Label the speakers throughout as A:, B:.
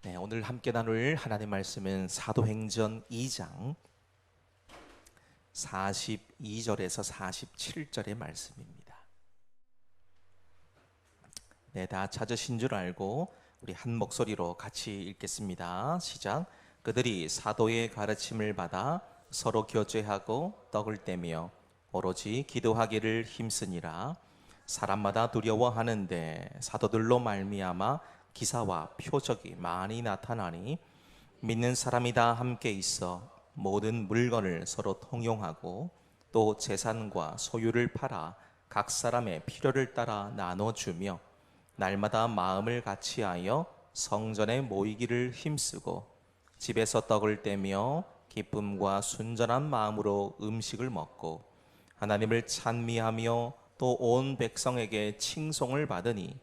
A: 네, 오늘 함께 나눌 하나님 말씀은 사도행전 2장 42절에서 47절의 말씀입니다. 네, 다 찾으신 줄 알고 우리 한 목소리로 같이 읽겠습니다. 시작. 그들이 사도의 가르침을 받아 서로 교제하고 떡을 떼며 오로지 기도하기를 힘쓰니라. 사람마다 두려워하는데 사도들로 말미암아 기사와 표적이 많이 나타나니 믿는 사람이 다 함께 있어 모든 물건을 서로 통용하고 또 재산과 소유를 팔아 각 사람의 필요를 따라 나눠주며 날마다 마음을 같이하여 성전에 모이기를 힘쓰고 집에서 떡을 떼며 기쁨과 순전한 마음으로 음식을 먹고 하나님을 찬미하며 또 온 백성에게 칭송을 받으니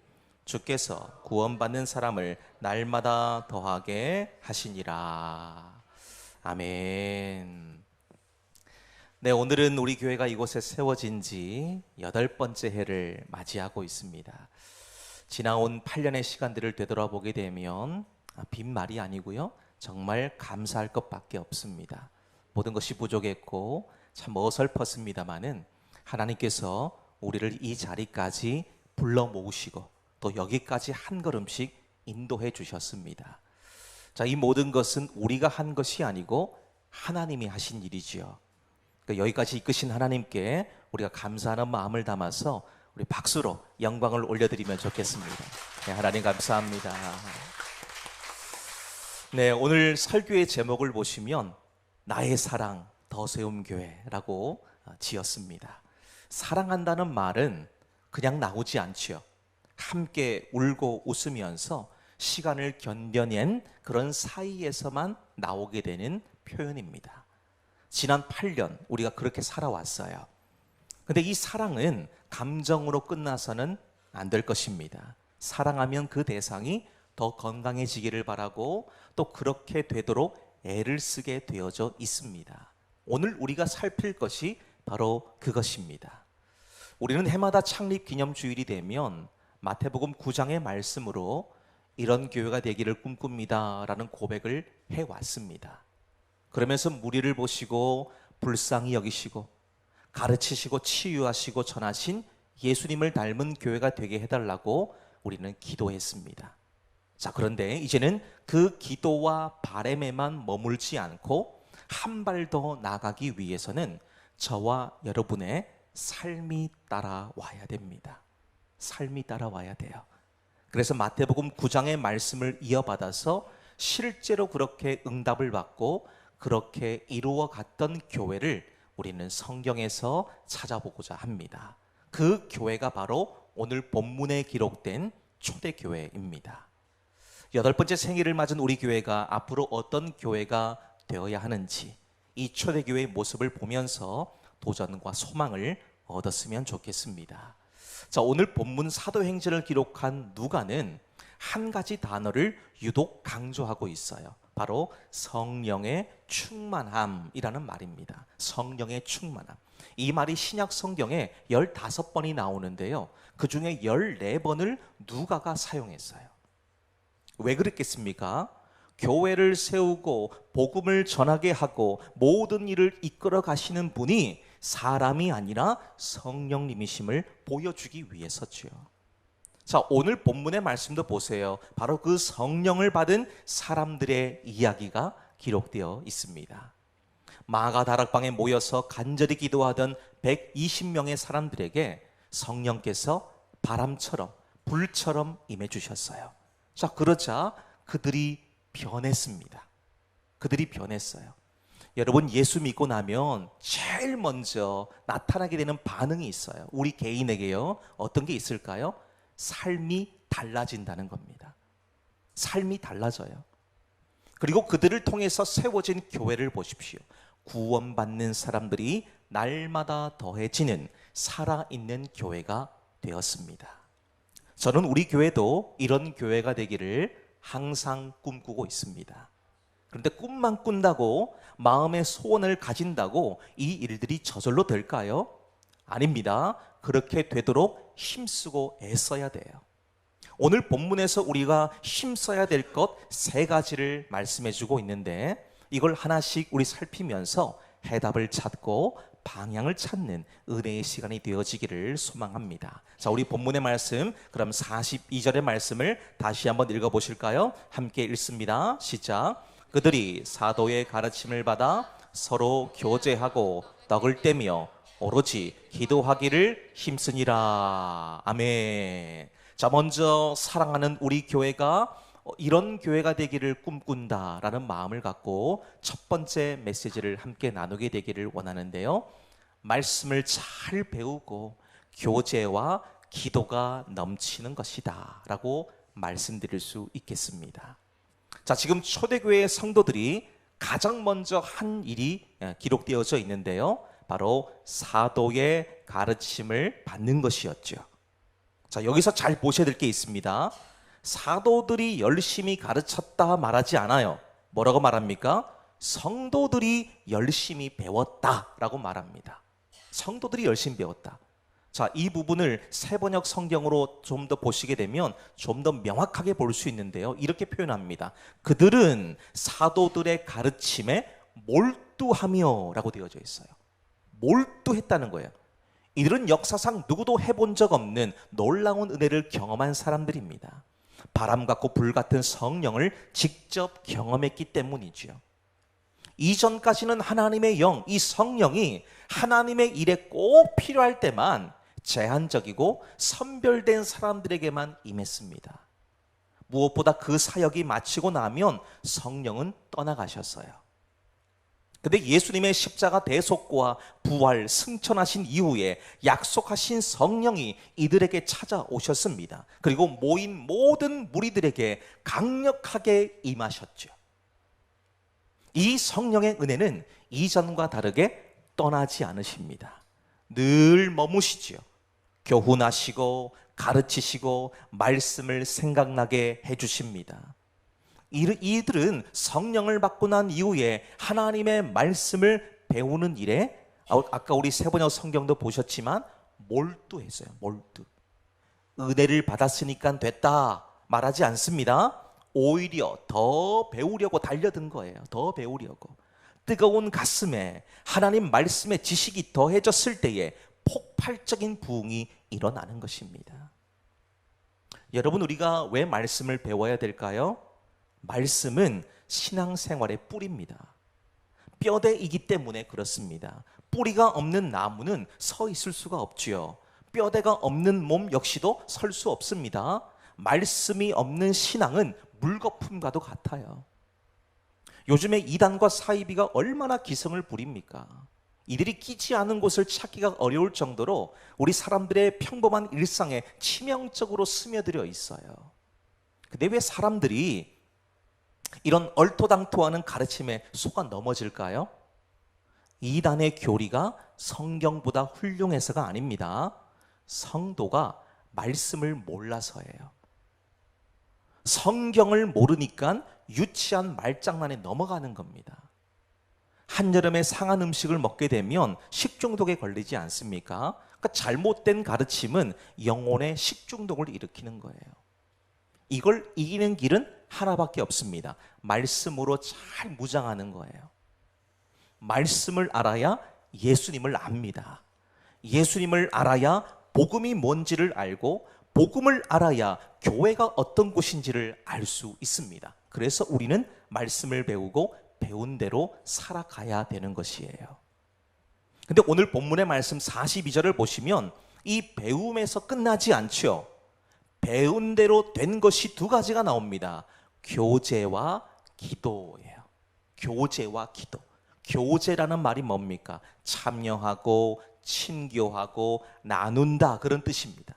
A: 주께서 구원받는 사람을 날마다 더하게 하시니라. 아멘. 네, 오늘은 우리 교회가 이곳에 세워진 지 8번째 해를 맞이하고 있습니다. 지나온 8년의 시간들을 되돌아보게 되면 빈말이 아니고요, 정말 감사할 것밖에 없습니다. 모든 것이 부족했고 참 어설펐습니다마는 하나님께서 우리를 이 자리까지 불러 모으시고 또 여기까지 한 걸음씩 인도해 주셨습니다. 자, 이 모든 것은 우리가 한 것이 아니고 하나님이 하신 일이지요. 그러니까 여기까지 이끄신 하나님께 우리가 감사하는 마음을 담아서 우리 박수로 영광을 올려드리면 좋겠습니다. 네, 하나님 감사합니다. 네, 오늘 설교의 제목을 보시면 나의 사랑 더세움교회라고 지었습니다. 사랑한다는 말은 그냥 나오지 않지요. 함께 울고 웃으면서 시간을 견뎌낸 그런 사이에서만 나오게 되는 표현입니다. 지난 8년 우리가 그렇게 살아왔어요. 근데 이 사랑은 감정으로 끝나서는 안 될 것입니다. 사랑하면 그 대상이 더 건강해지기를 바라고 또 그렇게 되도록 애를 쓰게 되어져 있습니다. 오늘 우리가 살필 것이 바로 그것입니다. 우리는 해마다 창립 기념주일이 되면 마태복음 9장의 말씀으로 이런 교회가 되기를 꿈꿉니다 라는 고백을 해왔습니다. 그러면서 무리를 보시고 불쌍히 여기시고 가르치시고 치유하시고 전하신 예수님을 닮은 교회가 되게 해달라고 우리는 기도했습니다. 자, 그런데 이제는 그 기도와 바람에만 머물지 않고 한 발 더 나가기 위해서는 저와 여러분의 삶이 따라와야 됩니다. 삶이 따라와야 돼요. 그래서 마태복음 9장의 말씀을 이어받아서 실제로 그렇게 응답을 받고 그렇게 이루어 갔던 교회를 우리는 성경에서 찾아보고자 합니다. 그 교회가 바로 오늘 본문에 기록된 초대교회입니다. 8번째 생일을 맞은 우리 교회가 앞으로 어떤 교회가 되어야 하는지 이 초대교회의 모습을 보면서 도전과 소망을 얻었으면 좋겠습니다. 자, 오늘 본문 사도행전을 기록한 누가는 한 가지 단어를 유독 강조하고 있어요. 바로 성령의 충만함이라는 말입니다. 성령의 충만함. 이 말이 신약 성경에 15번이 나오는데요, 그 중에 14번을 누가가 사용했어요. 왜 그랬겠습니까? 교회를 세우고 복음을 전하게 하고 모든 일을 이끌어 가시는 분이 사람이 아니라 성령님이심을 보여주기 위해서지요. 자, 오늘 본문의 말씀도 보세요. 바로 그 성령을 받은 사람들의 이야기가 기록되어 있습니다. 마가 다락방에 모여서 간절히 기도하던 120명의 사람들에게 성령께서 바람처럼 불처럼 임해 주셨어요. 자, 그러자 그들이 변했습니다. 그들이 변했어요. 여러분, 예수 믿고 나면 제일 먼저 나타나게 되는 반응이 있어요. 우리 개인에게요. 어떤 게 있을까요? 삶이 달라진다는 겁니다. 삶이 달라져요. 그리고 그들을 통해서 세워진 교회를 보십시오. 구원받는 사람들이 날마다 더해지는 살아있는 교회가 되었습니다. 저는 우리 교회도 이런 교회가 되기를 항상 꿈꾸고 있습니다. 그런데 꿈만 꾼다고 마음의 소원을 가진다고 이 일들이 저절로 될까요? 아닙니다. 그렇게 되도록 힘쓰고 애써야 돼요. 오늘 본문에서 우리가 힘써야 될 것 세 가지를 말씀해 주고 있는데 이걸 하나씩 우리 살피면서 해답을 찾고 방향을 찾는 은혜의 시간이 되어지기를 소망합니다. 자, 우리 본문의 말씀, 그럼 42절의 말씀을 다시 한번 읽어보실까요? 함께 읽습니다. 시작. 그들이 사도의 가르침을 받아 서로 교제하고 떡을 떼며 오로지 기도하기를 힘쓰니라. 아멘. 자, 먼저 사랑하는 우리 교회가 이런 교회가 되기를 꿈꾼다라는 마음을 갖고 첫 번째 메시지를 함께 나누게 되기를 원하는데요. 말씀을 잘 배우고 교제와 기도가 넘치는 것이다 라고 말씀드릴 수 있겠습니다. 자, 지금 초대교회 성도들이 가장 먼저 한 일이 기록되어져 있는데요. 바로 사도의 가르침을 받는 것이었죠. 자, 여기서 잘 보셔야 될 게 있습니다. 사도들이 열심히 가르쳤다 말하지 않아요. 뭐라고 말합니까? 성도들이 열심히 배웠다라고 말합니다. 성도들이 열심히 배웠다. 자, 이 부분을 세번역 성경으로 좀 더 보시게 되면 좀 더 명확하게 볼 수 있는데요. 이렇게 표현합니다. 그들은 사도들의 가르침에 몰두하며 라고 되어져 있어요. 몰두했다는 거예요. 이들은 역사상 누구도 해본 적 없는 놀라운 은혜를 경험한 사람들입니다. 바람 같고 불 같은 성령을 직접 경험했기 때문이죠. 이전까지는 하나님의 영, 이 성령이 하나님의 일에 꼭 필요할 때만 제한적이고 선별된 사람들에게만 임했습니다. 무엇보다 그 사역이 마치고 나면 성령은 떠나가셨어요. 근데 예수님의 십자가 대속과 부활, 승천하신 이후에 약속하신 성령이 이들에게 찾아오셨습니다. 그리고 모인 모든 무리들에게 강력하게 임하셨죠. 이 성령의 은혜는 이전과 다르게 떠나지 않으십니다. 늘 머무시지요. 교훈하시고 가르치시고 말씀을 생각나게 해주십니다. 이들은 성령을 받고 난 이후에 하나님의 말씀을 배우는 일에 아까 우리 세번역 성경도 보셨지만 몰두했어요. 몰두. 은혜를 받았으니까 됐다 말하지 않습니다. 오히려 더 배우려고 달려든 거예요. 더 배우려고. 뜨거운 가슴에 하나님 말씀의 지식이 더해졌을 때에 폭발적인 부흥이 일어나는 것입니다. 여러분, 우리가 왜 말씀을 배워야 될까요? 말씀은 신앙생활의 뿌리입니다. 뼈대이기 때문에 그렇습니다. 뿌리가 없는 나무는 서 있을 수가 없지요. 뼈대가 없는 몸 역시도 설 수 없습니다. 말씀이 없는 신앙은 물거품과도 같아요. 요즘에 이단과 사이비가 얼마나 기승을 부립니까? 이들이 끼지 않은 곳을 찾기가 어려울 정도로 우리 사람들의 평범한 일상에 치명적으로 스며들어 있어요. 근데 왜 사람들이 이런 얼토당토하는 가르침에 속아 넘어질까요? 이단의 교리가 성경보다 훌륭해서가 아닙니다. 성도가 말씀을 몰라서예요. 성경을 모르니까 유치한 말장난에 넘어가는 겁니다. 한여름에 상한 음식을 먹게 되면 식중독에 걸리지 않습니까? 그러니까 잘못된 가르침은 영혼의 식중독을 일으키는 거예요. 이걸 이기는 길은 하나밖에 없습니다. 말씀으로 잘 무장하는 거예요. 말씀을 알아야 예수님을 압니다. 예수님을 알아야 복음이 뭔지를 알고 복음을 알아야 교회가 어떤 곳인지를 알 수 있습니다. 그래서 우리는 말씀을 배우고 배운 대로 살아가야 되는 것이에요. 근데 오늘 본문의 말씀 42절을 보시면 이 배움에서 끝나지 않죠. 배운 대로 된 것이 두 가지가 나옵니다. 교제와 기도예요. 교제와 기도. 교제라는 말이 뭡니까? 참여하고 친교하고 나눈다, 그런 뜻입니다.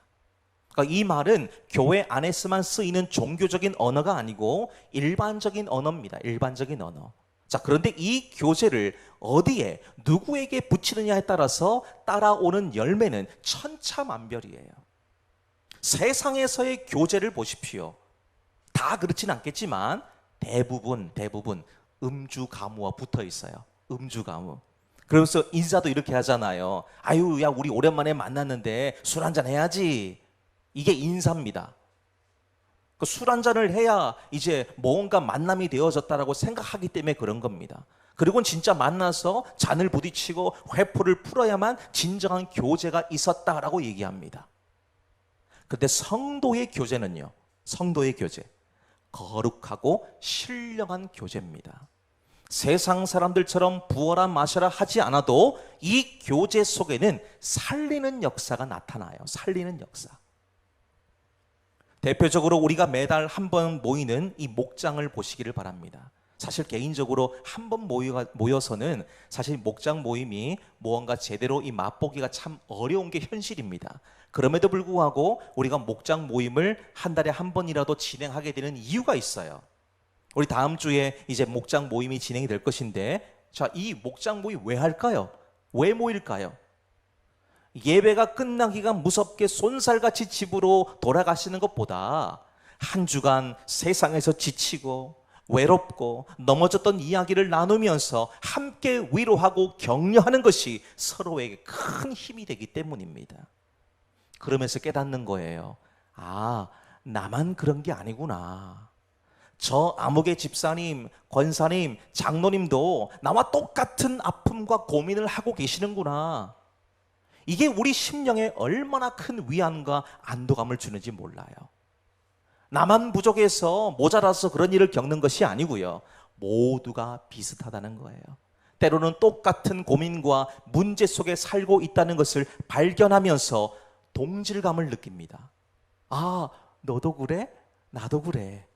A: 그러니까 이 말은 교회 안에서만 쓰이는 종교적인 언어가 아니고 일반적인 언어입니다. 일반적인 언어. 자, 그런데 이 교제를 어디에 누구에게 붙이느냐에 따라서 따라오는 열매는 천차만별이에요. 세상에서의 교제를 보십시오. 다 그렇진 않겠지만 대부분 음주가무와 붙어 있어요. 음주가무. 그러면서 인사도 이렇게 하잖아요. 아유, 야, 우리 오랜만에 만났는데 술 한잔 해야지. 이게 인사입니다. 그 술 한 잔을 해야 이제 뭔가 만남이 되어졌다라고 생각하기 때문에 그런 겁니다. 그리고 진짜 만나서 잔을 부딪히고 회포를 풀어야만 진정한 교제가 있었다라고 얘기합니다. 근데 성도의 교제는요, 성도의 교제, 거룩하고 신령한 교제입니다. 세상 사람들처럼 부어라 마셔라 하지 않아도 이 교제 속에는 살리는 역사가 나타나요. 살리는 역사. 대표적으로 우리가 매달 한 번 모이는 이 목장을 보시기를 바랍니다. 사실 개인적으로 한 번 모여서는 사실 목장 모임이 무언가 제대로 이 맛보기가 참 어려운 게 현실입니다. 그럼에도 불구하고 우리가 목장 모임을 한 달에 한 번이라도 진행하게 되는 이유가 있어요. 우리 다음 주에 이제 목장 모임이 진행이 될 것인데, 자, 이 목장 모임 왜 할까요? 왜 모일까요? 예배가 끝나기가 무섭게 쏜살같이 집으로 돌아가시는 것보다 한 주간 세상에서 지치고 외롭고 넘어졌던 이야기를 나누면서 함께 위로하고 격려하는 것이 서로에게 큰 힘이 되기 때문입니다. 그러면서 깨닫는 거예요. 아, 나만 그런 게 아니구나. 저 아무개 집사님, 권사님, 장로님도 나와 똑같은 아픔과 고민을 하고 계시는구나. 이게 우리 심령에 얼마나 큰 위안과 안도감을 주는지 몰라요. 나만 부족해서 모자라서 그런 일을 겪는 것이 아니고요, 모두가 비슷하다는 거예요. 때로는 똑같은 고민과 문제 속에 살고 있다는 것을 발견하면서 동질감을 느낍니다. 아, 너도 그래? 나도 그래.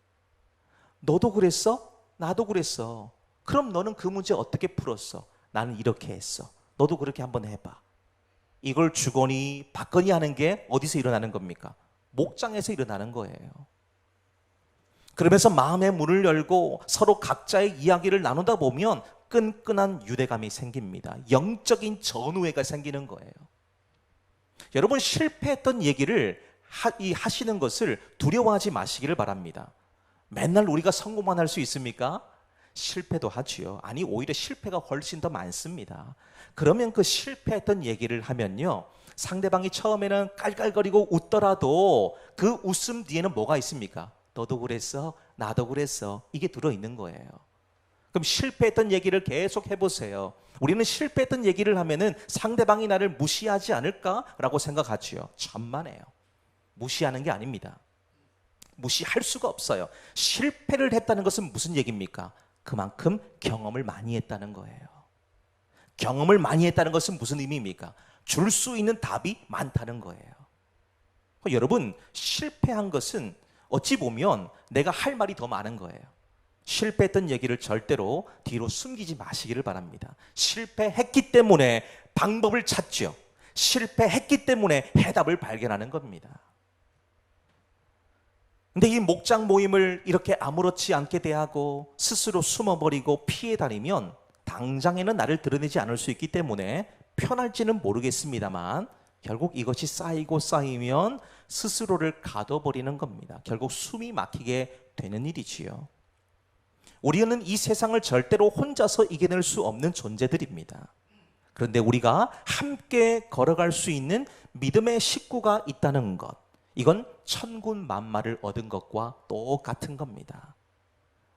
A: 너도 그랬어? 나도 그랬어. 그럼 너는 그 문제 어떻게 풀었어? 나는 이렇게 했어. 너도 그렇게 한번 해봐. 이걸 주거니 받거니 하는 게 어디서 일어나는 겁니까? 목장에서 일어나는 거예요. 그러면서 마음의 문을 열고 서로 각자의 이야기를 나누다 보면 끈끈한 유대감이 생깁니다. 영적인 전우애가 생기는 거예요. 여러분, 실패했던 얘기를 하시는 것을 두려워하지 마시기를 바랍니다. 맨날 우리가 성공만 할 수 있습니까? 실패도 하지요. 아니, 오히려 실패가 훨씬 더 많습니다. 그러면 그 실패했던 얘기를 하면요, 상대방이 처음에는 깔깔거리고 웃더라도 그 웃음 뒤에는 뭐가 있습니까? 너도 그랬어? 나도 그랬어. 이게 들어있는 거예요. 그럼 실패했던 얘기를 계속 해보세요. 우리는 실패했던 얘기를 하면은 상대방이 나를 무시하지 않을까라고 생각하지요. 천만에요. 무시하는 게 아닙니다. 무시할 수가 없어요. 실패를 했다는 것은 무슨 얘기입니까? 그만큼 경험을 많이 했다는 거예요. 경험을 많이 했다는 것은 무슨 의미입니까? 줄 수 있는 답이 많다는 거예요. 여러분, 실패한 것은 어찌 보면 내가 할 말이 더 많은 거예요. 실패했던 얘기를 절대로 뒤로 숨기지 마시기를 바랍니다. 실패했기 때문에 방법을 찾죠. 실패했기 때문에 해답을 발견하는 겁니다. 근데 이 목장 모임을 이렇게 아무렇지 않게 대하고 스스로 숨어버리고 피해 다니면 당장에는 나를 드러내지 않을 수 있기 때문에 편할지는 모르겠습니다만 결국 이것이 쌓이면 스스로를 가둬버리는 겁니다. 결국 숨이 막히게 되는 일이지요. 우리는 이 세상을 절대로 혼자서 이겨낼 수 없는 존재들입니다. 그런데 우리가 함께 걸어갈 수 있는 믿음의 식구가 있다는 것, 이건 천군 만마를 얻은 것과 똑같은 겁니다.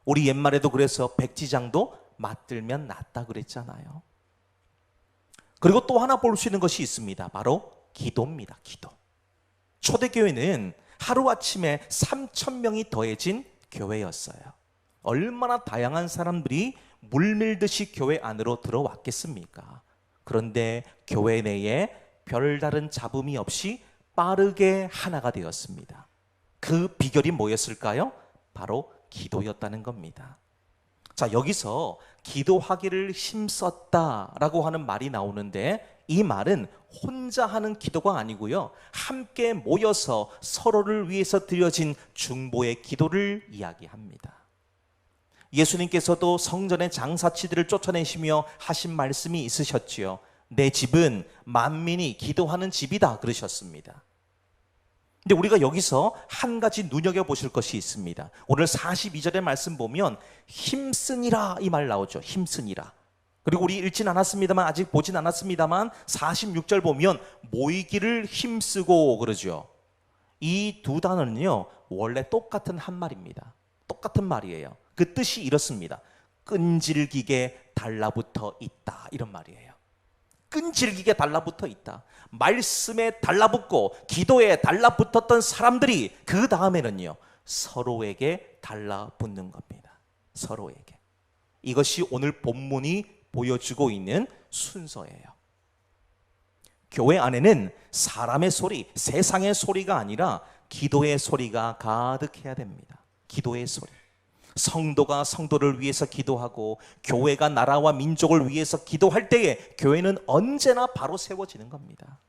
A: 우리 옛말에도 그래서 백지장도 맞들면 낫다 그랬잖아요. 그리고 또 하나 볼 수 있는 것이 있습니다. 바로 기도입니다. 기도. 초대교회는 하루아침에 3,000명이 더해진 교회였어요. 얼마나 다양한 사람들이 물밀듯이 교회 안으로 들어왔겠습니까? 그런데 교회 내에 별다른 잡음이 없이 빠르게 하나가 되었습니다. 그 비결이 뭐였을까요? 바로 기도였다는 겁니다. 자, 여기서 기도하기를 힘썼다라고 하는 말이 나오는데, 이 말은 혼자 하는 기도가 아니고요, 함께 모여서 서로를 위해서 드려진 중보의 기도를 이야기합니다. 예수님께서도 성전의 장사치들을 쫓아내시며 하신 말씀이 있으셨지요. 내 집은 만민이 기도하는 집이다 그러셨습니다. 근데 우리가 여기서 한 가지 눈여겨보실 것이 있습니다. 오늘 42절의 말씀 보면 힘쓰니라 이 말 나오죠. 힘쓰니라. 그리고 우리 읽진 않았습니다만, 아직 보진 않았습니다만 46절 보면 모이기를 힘쓰고 그러죠. 이 두 단어는요, 원래 똑같은 한 말입니다. 똑같은 말이에요. 그 뜻이 이렇습니다. 끈질기게 달라붙어 있다, 이런 말이에요. 끈질기게 달라붙어 있다. 말씀에 달라붙고 기도에 달라붙었던 사람들이 그 다음에는요, 서로에게 달라붙는 겁니다. 서로에게. 이것이 오늘 본문이 보여주고 있는 순서예요. 교회 안에는 사람의 소리, 세상의 소리가 아니라 기도의 소리가 가득해야 됩니다. 기도의 소리. 성도가 성도를 위해서 기도하고 교회가 나라와 민족을 위해서 기도할 때에 교회는 언제나 바로 세워지는 겁니다.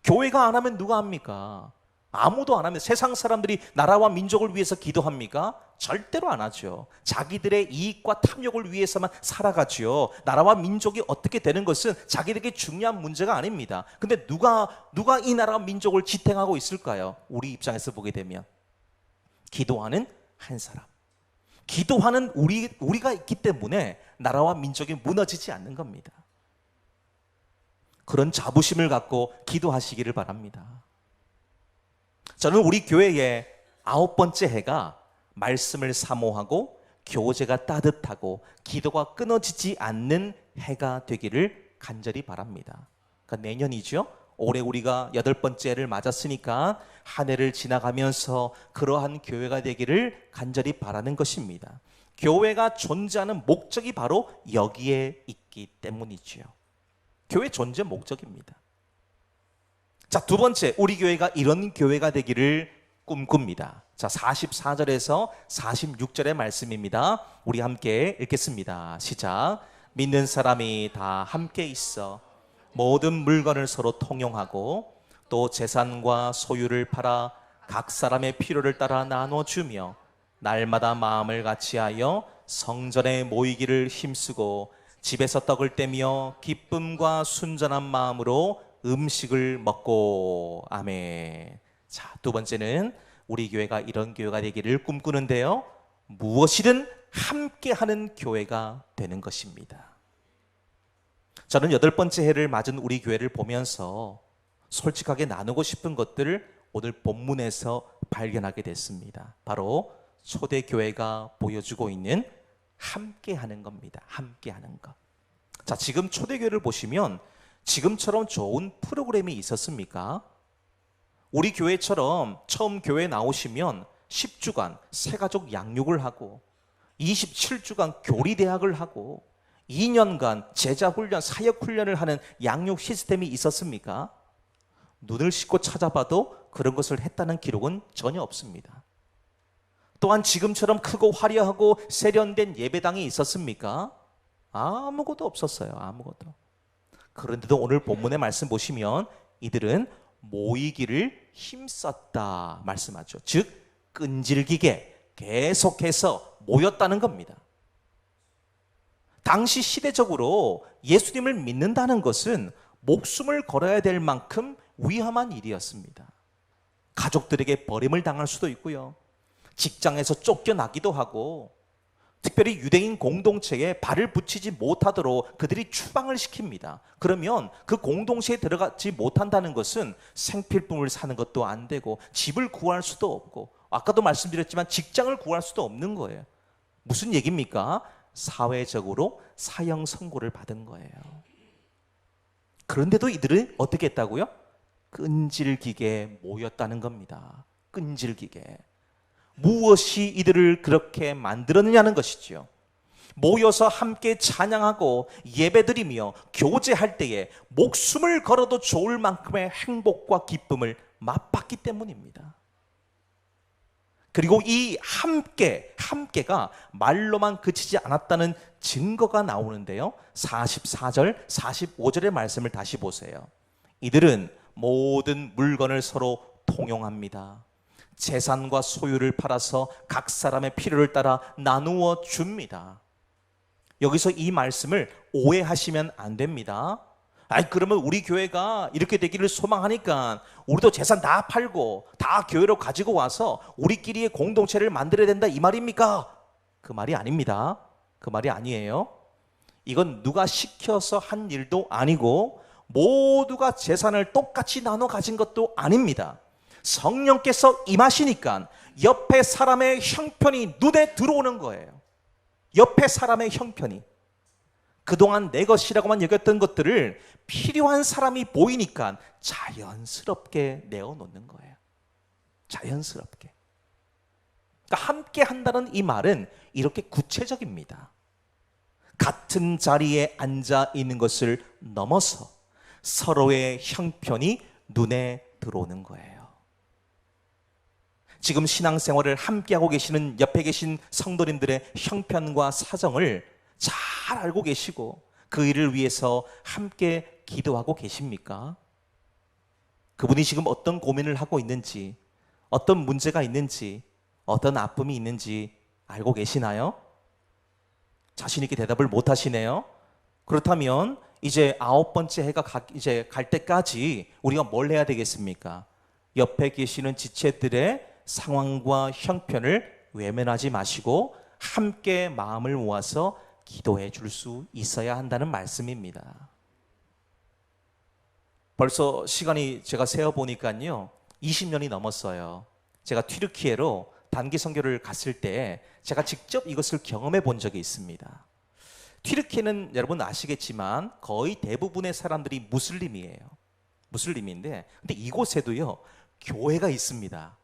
A: 교회가 안 하면 누가 합니까? 아무도 안 하면 세상 사람들이 나라와 민족을 위해서 기도합니까? 절대로 안 하죠. 자기들의 이익과 탐욕을 위해서만 살아가죠. 나라와 민족이 어떻게 되는 것은 자기들에게 중요한 문제가 아닙니다. 근데 누가 이 나라와 민족을 지탱하고 있을까요? 우리 입장에서 보게 되면 기도하는 한 사람. 기도하는 우리가 있기 때문에 나라와 민족이 무너지지 않는 겁니다. 그런 자부심을 갖고 기도하시기를 바랍니다. 저는 우리 교회의 9번째 해가 말씀을 사모하고 교제가 따뜻하고 기도가 끊어지지 않는 해가 되기를 간절히 바랍니다. 그러니까 내년이죠. 올해 우리가 8번째 해를 맞았으니까 한 해를 지나가면서 그러한 교회가 되기를 간절히 바라는 것입니다. 교회가 존재하는 목적이 바로 여기에 있기 때문이지요. 교회 존재 목적입니다. 자, 두 번째, 우리 교회가 이런 교회가 되기를 꿈꿉니다. 자, 44절에서 46절의 말씀입니다. 우리 함께 읽겠습니다. 시작. 믿는 사람이 다 함께 있어 모든 물건을 서로 통용하고 또 재산과 소유를 팔아 각 사람의 필요를 따라 나눠주며 날마다 마음을 같이하여 성전에 모이기를 힘쓰고 집에서 떡을 떼며 기쁨과 순전한 마음으로 음식을 먹고. 아멘. 자, 두 번째는 우리 교회가 이런 교회가 되기를 꿈꾸는데요, 무엇이든 함께하는 교회가 되는 것입니다. 저는 8번째 해를 맞은 우리 교회를 보면서 솔직하게 나누고 싶은 것들을 오늘 본문에서 발견하게 됐습니다. 바로 초대교회가 보여주고 있는 함께하는 겁니다. 함께하는 것. 자, 지금 초대교회를 보시면 지금처럼 좋은 프로그램이 있었습니까? 우리 교회처럼 처음 교회 나오시면 10주간 새가족 양육을 하고 27주간 교리대학을 하고 2년간 제자훈련, 사역훈련을 하는 양육 시스템이 있었습니까? 눈을 씻고 찾아봐도 그런 것을 했다는 기록은 전혀 없습니다. 또한 지금처럼 크고 화려하고 세련된 예배당이 있었습니까? 아무것도 없었어요. 아무것도. 그런데도 오늘 본문의 말씀 보시면 이들은 모이기를 힘썼다 말씀하죠. 즉 끈질기게 계속해서 모였다는 겁니다. 당시 시대적으로 예수님을 믿는다는 것은 목숨을 걸어야 될 만큼 위험한 일이었습니다. 가족들에게 버림을 당할 수도 있고요, 직장에서 쫓겨나기도 하고, 특별히 유대인 공동체에 발을 붙이지 못하도록 그들이 추방을 시킵니다. 그러면 그 공동체에 들어가지 못한다는 것은 생필품을 사는 것도 안 되고 집을 구할 수도 없고, 아까도 말씀드렸지만 직장을 구할 수도 없는 거예요. 무슨 얘기입니까? 사회적으로 사형 선고를 받은 거예요. 그런데도 이들은 어떻게 했다고요? 끈질기게 모였다는 겁니다. 끈질기게. 무엇이 이들을 그렇게 만들었느냐는 것이지요. 모여서 함께 찬양하고 예배드리며 교제할 때에 목숨을 걸어도 좋을 만큼의 행복과 기쁨을 맛봤기 때문입니다. 그리고 이 함께가 말로만 그치지 않았다는 증거가 나오는데요, 44절, 45절의 말씀을 다시 보세요. 이들은 모든 물건을 서로 통용합니다. 재산과 소유를 팔아서 각 사람의 필요를 따라 나누어 줍니다. 여기서 이 말씀을 오해하시면 안 됩니다. 그러면 우리 교회가 이렇게 되기를 소망하니까 우리도 재산 다 팔고 다 교회로 가지고 와서 우리끼리의 공동체를 만들어야 된다, 이 말입니까? 그 말이 아닙니다. 그 말이 아니에요. 이건 누가 시켜서 한 일도 아니고 모두가 재산을 똑같이 나눠 가진 것도 아닙니다. 성령께서 임하시니까 옆에 사람의 형편이 눈에 들어오는 거예요. 옆에 사람의 형편이. 그동안 내 것이라고만 여겼던 것들을 필요한 사람이 보이니까 자연스럽게 내어놓는 거예요. 자연스럽게. 그러니까 함께 한다는 이 말은 이렇게 구체적입니다. 같은 자리에 앉아 있는 것을 넘어서 서로의 형편이 눈에 들어오는 거예요. 지금 신앙생활을 함께하고 계시는 옆에 계신 성도님들의 형편과 사정을 잘 알고 계시고 그 일을 위해서 함께 기도하고 계십니까? 그분이 지금 어떤 고민을 하고 있는지, 어떤 문제가 있는지, 어떤 아픔이 있는지 알고 계시나요? 자신 있게 대답을 못 하시네요. 그렇다면 이제 9번째 해가 이제 갈 때까지 우리가 뭘 해야 되겠습니까? 옆에 계시는 지체들의 상황과 형편을 외면하지 마시고 함께 마음을 모아서 기도해 줄 수 있어야 한다는 말씀입니다. 벌써 시간이 제가 세어보니까요 20년이 넘었어요. 제가 튀르키예로 단기 선교를 갔을 때 제가 직접 이것을 경험해 본 적이 있습니다. 튀르키예는 여러분 아시겠지만 거의 대부분의 사람들이 무슬림이에요. 무슬림인데 근데 이곳에도요 교회가 있습니다.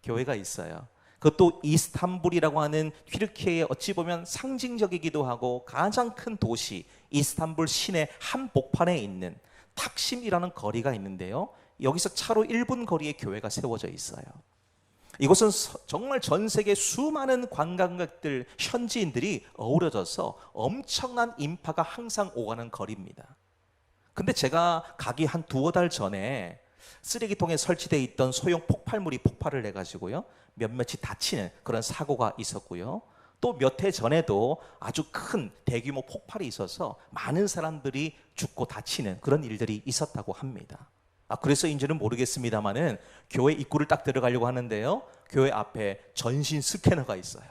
A: 교회가 있어요. 그것도 이스탄불이라고 하는 튀르키예의 어찌 보면 상징적이기도 하고 가장 큰 도시 이스탄불 시내 한복판에 있는 탁심이라는 거리가 있는데요. 여기서 차로 1분 거리에 교회가 세워져 있어요. 이곳은 정말 전 세계 수많은 관광객들, 현지인들이 어우러져서 엄청난 인파가 항상 오가는 거리입니다. 근데 제가 가기 한 2-3달 전에 쓰레기통에 설치되어 있던 소형 폭발물이 폭발을 해가지고요 몇몇이 다치는 그런 사고가 있었고요. 또 몇 해 전에도 아주 큰 대규모 폭발이 있어서 많은 사람들이 죽고 다치는 그런 일들이 있었다고 합니다. 그래서인지는 모르겠습니다만은 교회 입구를 딱 들어가려고 하는데요 교회 앞에 전신 스캐너가 있어요.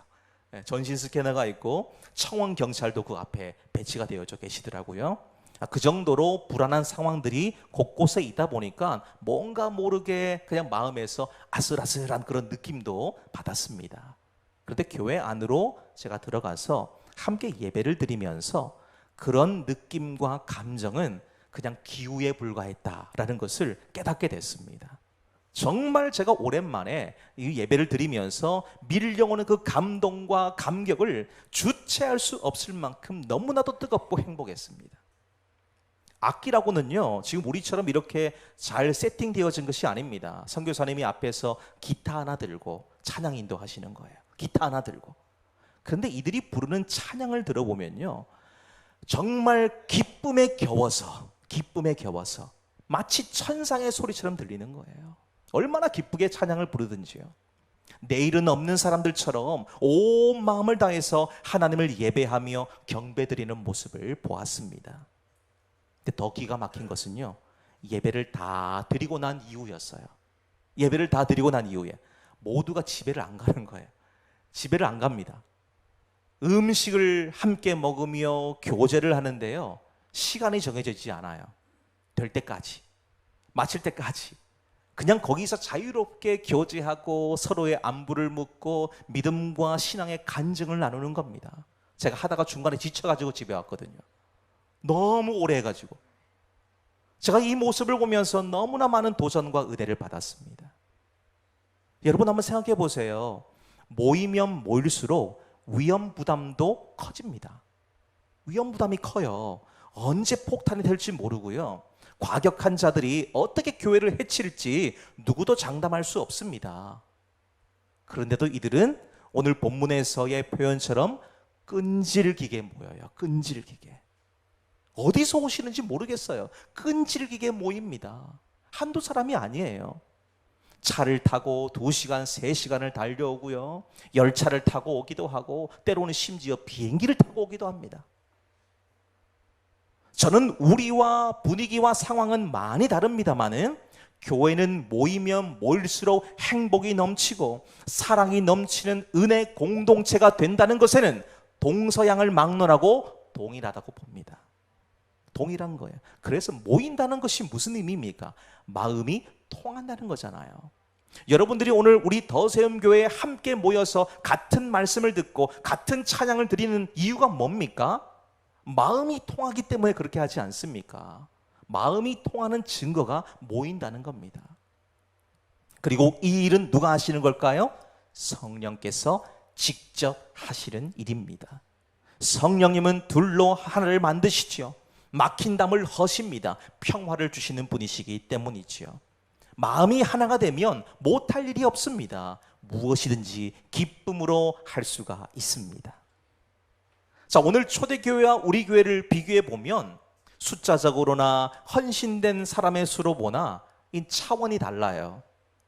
A: 전신 스캐너가 있고 청원 경찰도 그 앞에 배치가 되어져 계시더라고요. 그 정도로 불안한 상황들이 곳곳에 있다 보니까 뭔가 모르게 그냥 마음에서 아슬아슬한 그런 느낌도 받았습니다. 그런데 교회 안으로 제가 들어가서 함께 예배를 드리면서 그런 느낌과 감정은 그냥 기우에 불과했다라는 것을 깨닫게 됐습니다. 정말 제가 오랜만에 이 예배를 드리면서 밀려오는 그 감동과 감격을 주체할 수 없을 만큼 너무나도 뜨겁고 행복했습니다. 악기라고는요 지금 우리처럼 이렇게 잘 세팅되어진 것이 아닙니다. 선교사님이 앞에서 기타 하나 들고 찬양 인도하시는 거예요. 기타 하나 들고. 그런데 이들이 부르는 찬양을 들어보면요 정말 기쁨에 겨워서 마치 천상의 소리처럼 들리는 거예요. 얼마나 기쁘게 찬양을 부르든지요. 내일은 없는 사람들처럼 온 마음을 다해서 하나님을 예배하며 경배드리는 모습을 보았습니다. 근데 더 기가 막힌 것은요 예배를 다 드리고 난 이후였어요. 예배를 다 드리고 난 이후에 모두가 집에를 안 가는 거예요. 집에를 안 갑니다. 음식을 함께 먹으며 교제를 하는데요 시간이 정해져 있지 않아요. 될 때까지, 마칠 때까지 그냥 거기서 자유롭게 교제하고 서로의 안부를 묻고 믿음과 신앙의 간증을 나누는 겁니다. 제가 하다가 중간에 지쳐가지고 집에 왔거든요. 너무 오래 해가지고 제가 이 모습을 보면서 너무나 많은 도전과 의뢰를 받았습니다. 여러분 한번 생각해 보세요. 모이면 모일수록 위험 부담도 커집니다. 위험 부담이 커요. 언제 폭탄이 될지 모르고요. 과격한 자들이 어떻게 교회를 해칠지 누구도 장담할 수 없습니다. 그런데도 이들은 오늘 본문에서의 표현처럼 끈질기게 모여요. 끈질기게. 어디서 오시는지 모르겠어요. 끈질기게 모입니다. 한두 사람이 아니에요. 차를 타고 2시간, 3시간을 달려오고요. 열차를 타고 오기도 하고 때로는 심지어 비행기를 타고 오기도 합니다. 저는 우리와 분위기와 상황은 많이 다릅니다만은 교회는 모이면 모일수록 행복이 넘치고 사랑이 넘치는 은혜 공동체가 된다는 것에는 동서양을 막론하고 동일하다고 봅니다. 동일한 거예요. 그래서 모인다는 것이 무슨 의미입니까? 마음이 통한다는 거잖아요. 여러분들이 오늘 우리 더세움교회에 함께 모여서 같은 말씀을 듣고 같은 찬양을 드리는 이유가 뭡니까? 마음이 통하기 때문에 그렇게 하지 않습니까? 마음이 통하는 증거가 모인다는 겁니다. 그리고 이 일은 누가 하시는 걸까요? 성령께서 직접 하시는 일입니다. 성령님은 둘로 하나를 만드시죠. 막힌 담을 허십니다. 평화를 주시는 분이시기 때문이지요. 마음이 하나가 되면 못할 일이 없습니다. 무엇이든지 기쁨으로 할 수가 있습니다. 자, 오늘 초대교회와 우리 교회를 비교해 보면 숫자적으로나 헌신된 사람의 수로 보나 이 차원이 달라요.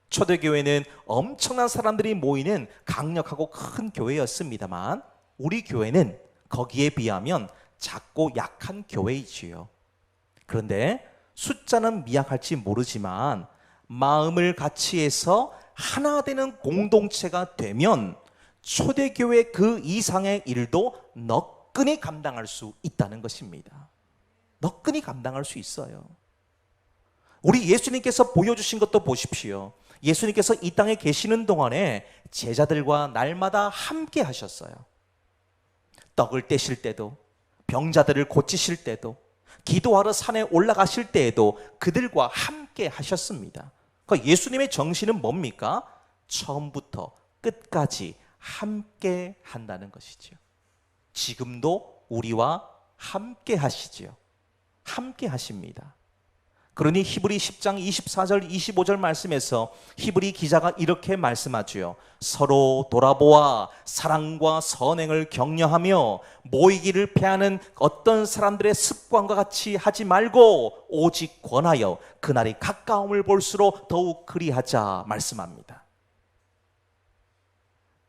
A: 초대교회는 엄청난 사람들이 모이는 강력하고 큰 교회였습니다만 우리 교회는 거기에 비하면 작고 약한 교회이지요. 그런데 숫자는 미약할지 모르지만 마음을 같이 해서 하나 되는 공동체가 되면 초대교회 그 이상의 일도 너끈히 감당할 수 있다는 것입니다. 너끈히 감당할 수 있어요. 우리 예수님께서 보여주신 것도 보십시오. 예수님께서 이 땅에 계시는 동안에 제자들과 날마다 함께 하셨어요. 떡을 떼실 때도, 병자들을 고치실 때도, 기도하러 산에 올라가실 때에도 그들과 함께 하셨습니다. 그러니까 예수님의 정신은 뭡니까? 처음부터 끝까지 함께 한다는 것이죠. 지금도 우리와 함께 하시지요. 함께 하십니다. 그러니 히브리 10장 24절 25절 말씀에서 히브리 기자가 이렇게 말씀하죠. 서로 돌아보아 사랑과 선행을 격려하며 모이기를 패하는 어떤 사람들의 습관과 같이 하지 말고 오직 권하여 그날이 가까움을 볼수록 더욱 그리하자 말씀합니다.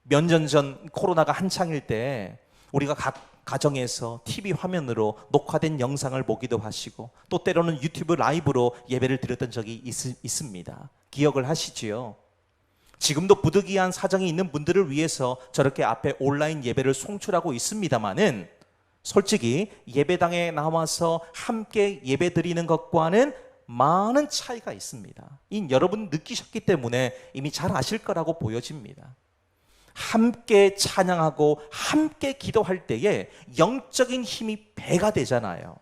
A: 몇 년 전 코로나가 한창일 때 우리가 각 가정에서 TV 화면으로 녹화된 영상을 보기도 하시고 또 때로는 유튜브 라이브로 예배를 드렸던 적이 있습니다. 기억을 하시지요? 지금도 부득이한 사정이 있는 분들을 위해서 저렇게 앞에 온라인 예배를 송출하고 있습니다마는 솔직히 예배당에 나와서 함께 예배 드리는 것과는 많은 차이가 있습니다. 이 여러분 느끼셨기 때문에 이미 잘 아실 거라고 보여집니다. 함께 찬양하고 함께 기도할 때에 영적인 힘이 배가 되잖아요.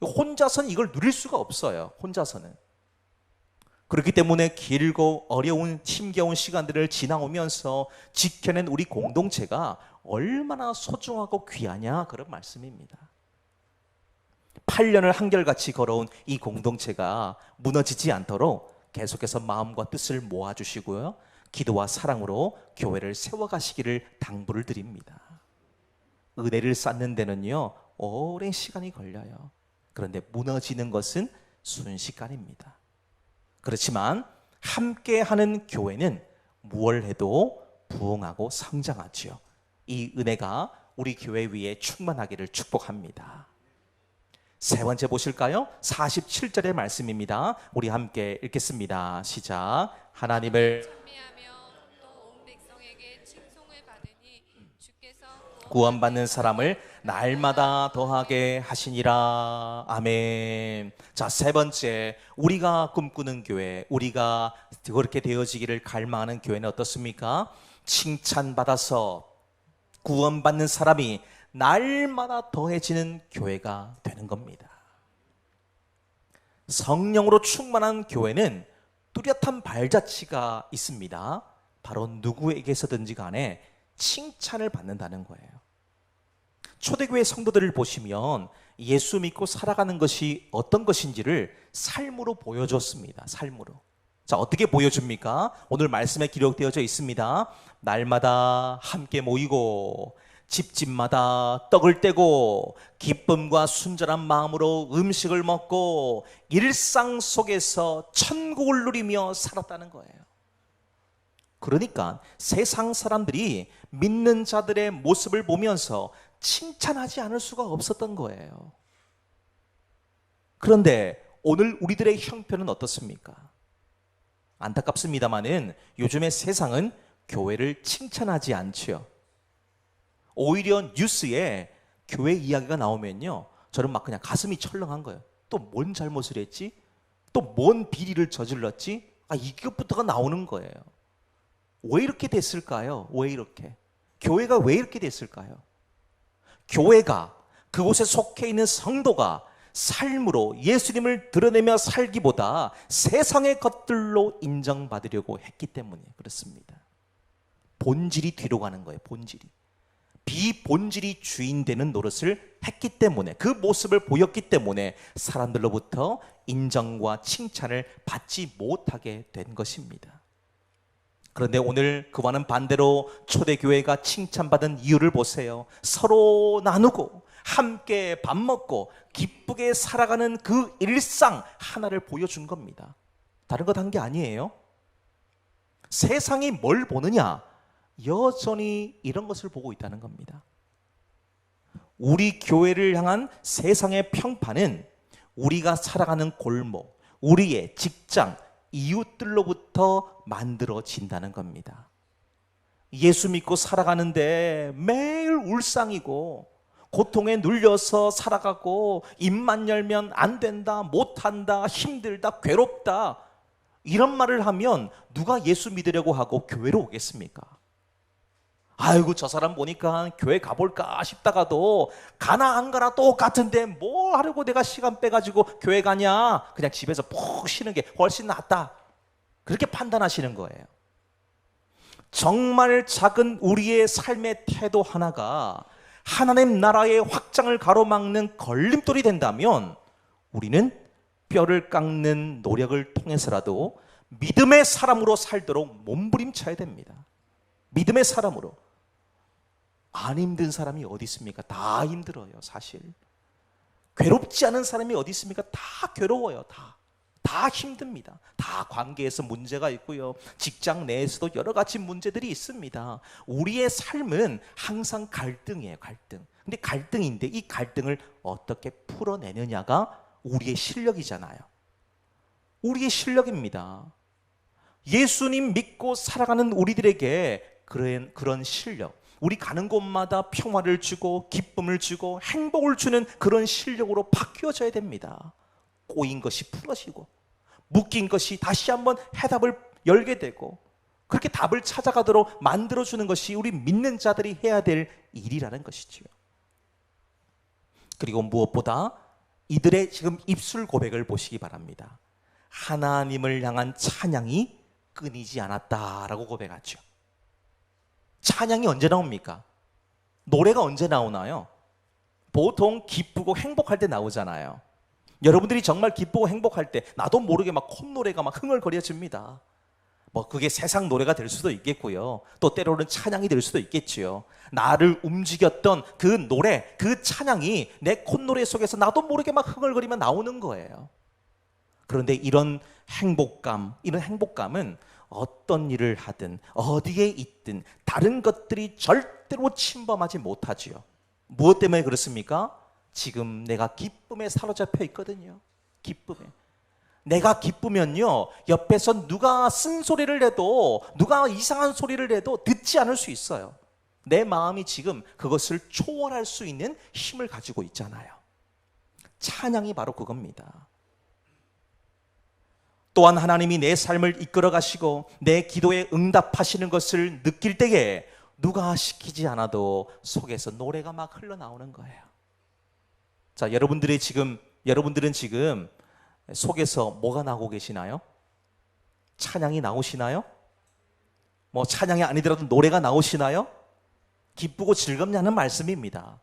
A: 혼자서는 이걸 누릴 수가 없어요. 혼자서는. 그렇기 때문에 길고 어려운 힘겨운 시간들을 지나오면서 지켜낸 우리 공동체가 얼마나 소중하고 귀하냐 그런 말씀입니다. 8년을 한결같이 걸어온 이 공동체가 무너지지 않도록 계속해서 마음과 뜻을 모아주시고요. 기도와 사랑으로 교회를 세워가시기를 당부를 드립니다. 은혜를 쌓는 데는요 오랜 시간이 걸려요. 그런데 무너지는 것은 순식간입니다. 그렇지만 함께하는 교회는 무엇을 해도 부흥하고 성장하죠. 이 은혜가 우리 교회 위에 충만하기를 축복합니다. 세 번째 보실까요? 47절의 말씀입니다. 우리 함께 읽겠습니다. 시작. 하나님을 구원받는 사람을 날마다 더하게 하시니라. 아멘. 자, 세 번째, 우리가 꿈꾸는 교회, 우리가 그렇게 되어지기를 갈망하는 교회는 어떻습니까? 칭찬받아서 구원받는 사람이 날마다 더해지는 교회가 되는 겁니다. 성령으로 충만한 교회는 뚜렷한 발자취가 있습니다. 바로 누구에게서든지 간에 칭찬을 받는다는 거예요. 초대교회 성도들을 보시면 예수 믿고 살아가는 것이 어떤 것인지를 삶으로 보여줬습니다. 삶으로. 자, 어떻게 보여줍니까? 오늘 말씀에 기록되어져 있습니다. 날마다 함께 모이고 집집마다 떡을 떼고 기쁨과 순전한 마음으로 음식을 먹고 일상 속에서 천국을 누리며 살았다는 거예요. 그러니까 세상 사람들이 믿는 자들의 모습을 보면서 칭찬하지 않을 수가 없었던 거예요. 그런데 오늘 우리들의 형편은 어떻습니까? 안타깝습니다마는 요즘의 세상은 교회를 칭찬하지 않죠. 오히려 뉴스에 교회 이야기가 나오면요, 저는 막 그냥 가슴이 철렁한 거예요. 또 뭔 잘못을 했지? 또 뭔 비리를 저질렀지? 이것부터가 나오는 거예요. 왜 이렇게 됐을까요? 왜 이렇게? 교회가 왜 이렇게 됐을까요? 교회가, 그곳에 속해 있는 성도가 삶으로 예수님을 드러내며 살기보다 세상의 것들로 인정받으려고 했기 때문에 그렇습니다. 본질이 뒤로 가는 거예요. 본질이. 비본질이 주인 되는 노릇을 했기 때문에, 그 모습을 보였기 때문에 사람들로부터 인정과 칭찬을 받지 못하게 된 것입니다. 그런데 오늘 그와는 반대로 초대교회가 칭찬받은 이유를 보세요. 서로 나누고 함께 밥 먹고 기쁘게 살아가는 그 일상 하나를 보여준 겁니다. 다른 것 한 게 아니에요. 세상이 뭘 보느냐? 여전히 이런 것을 보고 있다는 겁니다. 우리 교회를 향한 세상의 평판은 우리가 살아가는 골목, 우리의 직장, 이웃들로부터 만들어진다는 겁니다. 예수 믿고 살아가는데 매일 울상이고 고통에 눌려서 살아가고 입만 열면 안 된다, 못한다, 힘들다, 괴롭다, 이런 말을 하면 누가 예수 믿으려고 하고 교회로 오겠습니까? 아이고, 저 사람 보니까 교회 가볼까 싶다가도 가나 안 가나 똑같은데 뭐 하려고 내가 시간 빼가지고 교회 가냐, 그냥 집에서 푹 쉬는 게 훨씬 낫다, 그렇게 판단하시는 거예요. 정말 작은 우리의 삶의 태도 하나가 하나님 나라의 확장을 가로막는 걸림돌이 된다면 우리는 뼈를 깎는 노력을 통해서라도 믿음의 사람으로 살도록 몸부림쳐야 됩니다. 믿음의 사람으로. 안 힘든 사람이 어디 있습니까? 다 힘들어요, 사실. 괴롭지 않은 사람이 어디 있습니까? 다 괴로워요, 다 힘듭니다. 다 관계에서 문제가 있고요. 직장 내에서도 여러 가지 문제들이 있습니다. 우리의 삶은 항상 갈등이에요, 갈등. 근데 갈등인데 이 갈등을 어떻게 풀어내느냐가 우리의 실력이잖아요. 우리의 실력입니다. 예수님 믿고 살아가는 우리들에게 그런 실력, 우리 가는 곳마다 평화를 주고 기쁨을 주고 행복을 주는 그런 실력으로 바뀌어져야 됩니다. 꼬인 것이 풀어지고 묶인 것이 다시 한번 해답을 열게 되고 그렇게 답을 찾아가도록 만들어주는 것이 우리 믿는 자들이 해야 될 일이라는 것이지요. 그리고 무엇보다 이들의 지금 입술 고백을 보시기 바랍니다. 하나님을 향한 찬양이 끊이지 않았다라고 고백하죠. 찬양이 언제 나옵니까? 노래가 언제 나오나요? 보통 기쁘고 행복할 때 나오잖아요. 여러분들이 정말 기쁘고 행복할 때 나도 모르게 막 콧노래가 막 흥얼거려집니다. 뭐 그게 세상 노래가 될 수도 있겠고요. 또 때로는 찬양이 될 수도 있겠지요. 나를 움직였던 그 노래, 그 찬양이 내 콧노래 속에서 나도 모르게 막 흥얼거리면 나오는 거예요. 그런데 이런 행복감은 어떤 일을 하든 어디에 있든 다른 것들이 절대로 침범하지 못하지요. 무엇 때문에 그렇습니까? 지금 내가 기쁨에 사로잡혀 있거든요. 기쁨에. 내가 기쁘면요, 옆에서 누가 쓴소리를 해도, 누가 이상한 소리를 해도 듣지 않을 수 있어요. 내 마음이 지금 그것을 초월할 수 있는 힘을 가지고 있잖아요. 찬양이 바로 그겁니다. 또한 하나님이 내 삶을 이끌어 가시고 내 기도에 응답하시는 것을 느낄 때에 누가 시키지 않아도 속에서 노래가 막 흘러나오는 거예요. 자, 여러분들은 지금 속에서 뭐가 나오고 계시나요? 찬양이 나오시나요? 뭐 찬양이 아니더라도 노래가 나오시나요? 기쁘고 즐겁냐는 말씀입니다.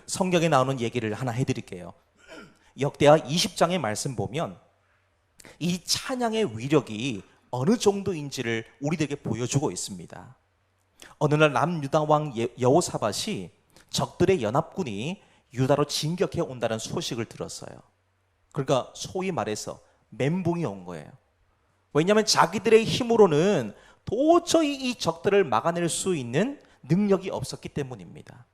A: 성경에 나오는 얘기를 하나 해드릴게요. 역대하 20장의 말씀 보면 이 찬양의 위력이 어느 정도인지를 우리들에게 보여주고 있습니다. 어느 날 남유다 왕 여호사밧이 적들의 연합군이 유다로 진격해 온다는 소식을 들었어요. 그러니까 소위 말해서 멘붕이 온 거예요. 왜냐하면 자기들의 힘으로는 도저히 이 적들을 막아낼 수 있는 능력이 없었기 때문입니다.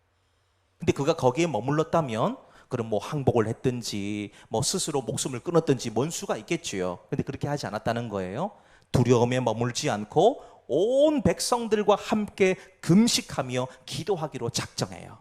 A: 근데 그가 거기에 머물렀다면 그럼 뭐 항복을 했든지 뭐 스스로 목숨을 끊었든지 뭔 수가 있겠지요. 근데 그렇게 하지 않았다는 거예요. 두려움에 머물지 않고 온 백성들과 함께 금식하며 기도하기로 작정해요.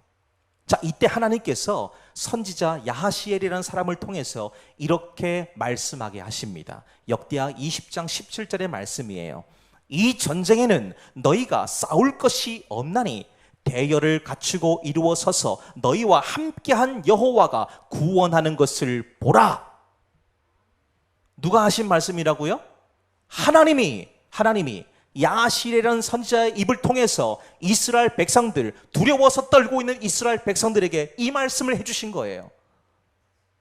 A: 자, 이때 하나님께서 선지자 야하시엘이라는 사람을 통해서 이렇게 말씀하게 하십니다. 역대하 20장 17절의 말씀이에요. 이 전쟁에는 너희가 싸울 것이 없나니 대열을 갖추고 이루어 서서 너희와 함께한 여호와가 구원하는 것을 보라. 누가 하신 말씀이라고요? 하나님이 야하시엘이라는 선지자의 입을 통해서 이스라엘 백성들, 두려워서 떨고 있는 이스라엘 백성들에게 이 말씀을 해주신 거예요.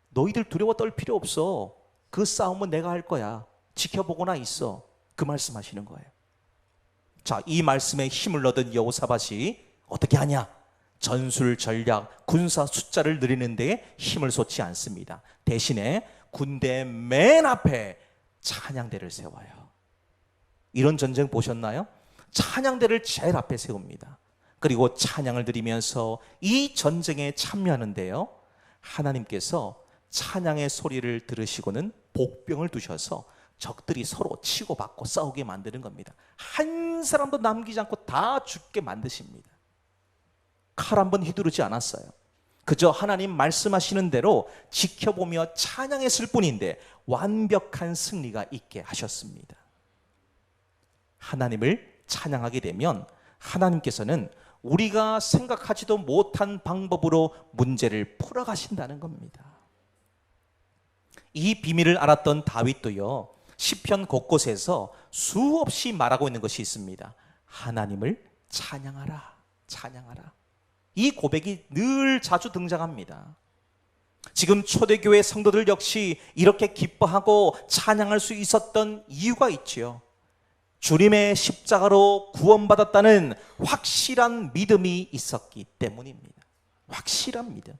A: 너희들 두려워 떨 필요 없어. 그 싸움은 내가 할 거야. 지켜보거나 있어. 그 말씀하시는 거예요. 자, 이 말씀에 힘을 얻은 여호사밧이 어떻게 하냐? 전술, 전략, 군사 숫자를 늘리는 데에 힘을 쏟지 않습니다. 대신에 군대 맨 앞에 찬양대를 세워요. 이런 전쟁 보셨나요? 찬양대를 제일 앞에 세웁니다. 그리고 찬양을 드리면서 이 전쟁에 참여하는데요, 하나님께서 찬양의 소리를 들으시고는 복병을 두셔서 적들이 서로 치고받고 싸우게 만드는 겁니다. 한 사람도 남기지 않고 다 죽게 만드십니다. 칼 한 번 휘두르지 않았어요. 그저 하나님 말씀하시는 대로 지켜보며 찬양했을 뿐인데 완벽한 승리가 있게 하셨습니다. 하나님을 찬양하게 되면 하나님께서는 우리가 생각하지도 못한 방법으로 문제를 풀어가신다는 겁니다. 이 비밀을 알았던 다윗도요, 시편 곳곳에서 수없이 말하고 있는 것이 있습니다. 하나님을 찬양하라, 찬양하라. 이 고백이 늘 자주 등장합니다. 지금 초대교회 성도들 역시 이렇게 기뻐하고 찬양할 수 있었던 이유가 있지요. 주님의 십자가로 구원받았다는 확실한 믿음이 있었기 때문입니다. 확실한 믿음.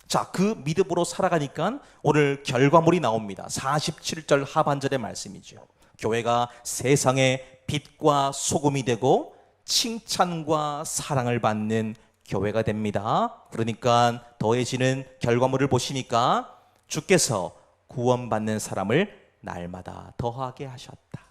A: 자, 그 믿음으로 살아가니까 오늘 결과물이 나옵니다. 47절 하반절의 말씀이죠. 교회가 세상의 빛과 소금이 되고 칭찬과 사랑을 받는 교회가 됩니다. 그러니까 더해지는 결과물을 보시니까 주께서 구원받는 사람을 날마다 더하게 하셨다.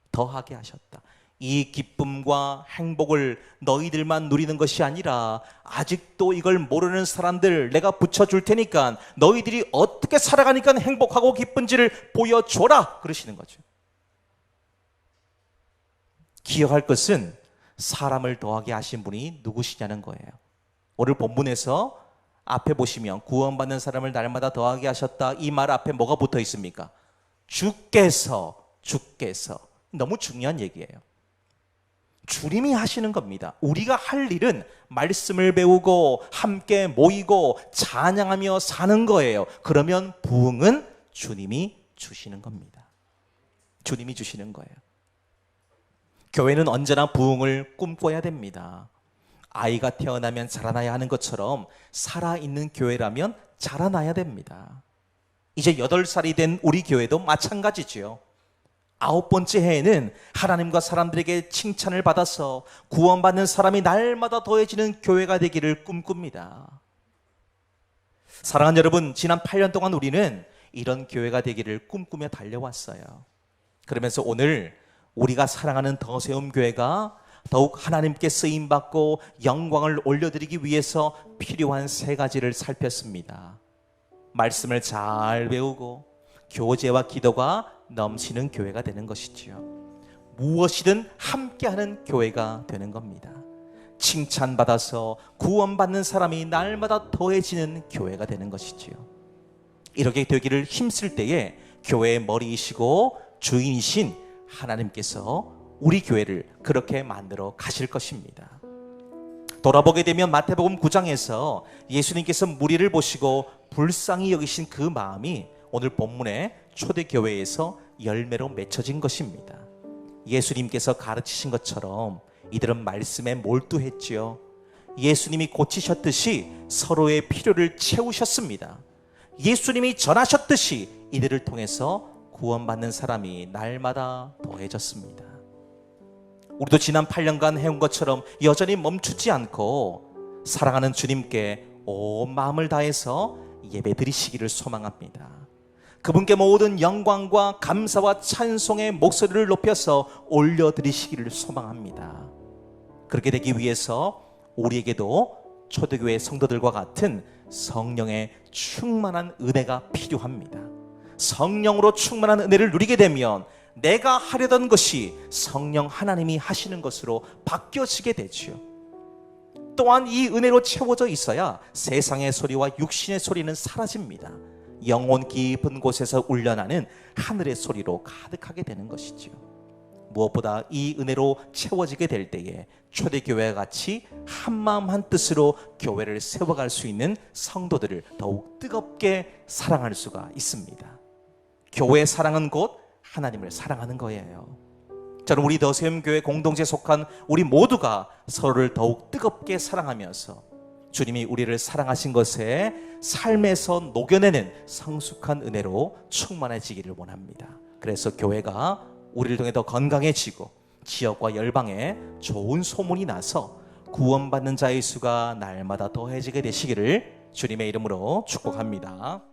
A: 더하게 하셨다. 이 기쁨과 행복을 너희들만 누리는 것이 아니라 아직도 이걸 모르는 사람들 내가 붙여줄 테니까 너희들이 어떻게 살아가니까 행복하고 기쁜지를 보여줘라, 그러시는 거죠. 기억할 것은 사람을 더하게 하신 분이 누구시냐는 거예요. 오늘 본문에서 앞에 보시면 구원받는 사람을 날마다 더하게 하셨다, 이 말 앞에 뭐가 붙어 있습니까? 주께서. 너무 중요한 얘기예요. 주님이 하시는 겁니다. 우리가 할 일은 말씀을 배우고 함께 모이고 찬양하며 사는 거예요. 그러면 부흥은 주님이 주시는 겁니다. 주님이 주시는 거예요. 교회는 언제나 부흥을 꿈꿔야 됩니다. 아이가 태어나면 자라나야 하는 것처럼 살아있는 교회라면 자라나야 됩니다. 이제 8살이 된 우리 교회도 마찬가지죠. 9번째 해에는 하나님과 사람들에게 칭찬을 받아서 구원받는 사람이 날마다 더해지는 교회가 되기를 꿈꿉니다. 사랑하는 여러분, 지난 8년 동안 우리는 이런 교회가 되기를 꿈꾸며 달려왔어요. 그러면서 오늘 우리가 사랑하는 더세움 교회가 더욱 하나님께 쓰임받고 영광을 올려드리기 위해서 필요한 3가지를 살폈습니다. 말씀을 잘 배우고 교제와 기도가 넘치는 교회가 되는 것이지요. 무엇이든 함께하는 교회가 되는 겁니다. 칭찬받아서 구원받는 사람이 날마다 더해지는 교회가 되는 것이지요. 이렇게 되기를 힘쓸 때에 교회의 머리이시고 주인이신 하나님께서 우리 교회를 그렇게 만들어 가실 것입니다. 돌아보게 되면 마태복음 9장에서 예수님께서 무리를 보시고 불쌍히 여기신 그 마음이 오늘 본문의 초대교회에서 열매로 맺혀진 것입니다. 예수님께서 가르치신 것처럼 이들은 말씀에 몰두했지요. 예수님이 고치셨듯이 서로의 필요를 채우셨습니다. 예수님이 전하셨듯이 이들을 통해서 구원받는 사람이 날마다 더해졌습니다. 우리도 지난 8년간 해온 것처럼 여전히 멈추지 않고 사랑하는 주님께 온 마음을 다해서 예배드리시기를 소망합니다. 그분께 모든 영광과 감사와 찬송의 목소리를 높여서 올려드리시기를 소망합니다. 그렇게 되기 위해서 우리에게도 초대교회 성도들과 같은 성령의 충만한 은혜가 필요합니다. 성령으로 충만한 은혜를 누리게 되면 내가 하려던 것이 성령 하나님이 하시는 것으로 바뀌어지게 되지요. 또한 이 은혜로 채워져 있어야 세상의 소리와 육신의 소리는 사라집니다. 영혼 깊은 곳에서 울려나는 하늘의 소리로 가득하게 되는 것이지요. 무엇보다 이 은혜로 채워지게 될 때에 초대교회와 같이 한마음 한뜻으로 교회를 세워갈 수 있는 성도들을 더욱 뜨겁게 사랑할 수가 있습니다. 교회의 사랑은 곧 하나님을 사랑하는 거예요. 저는 우리 더세움교회 공동체에 속한 우리 모두가 서로를 더욱 뜨겁게 사랑하면서 주님이 우리를 사랑하신 것에 삶에서 녹여내는 성숙한 은혜로 충만해지기를 원합니다. 그래서 교회가 우리를 통해 더 건강해지고 지역과 열방에 좋은 소문이 나서 구원받는 자의 수가 날마다 더해지게 되시기를 주님의 이름으로 축복합니다.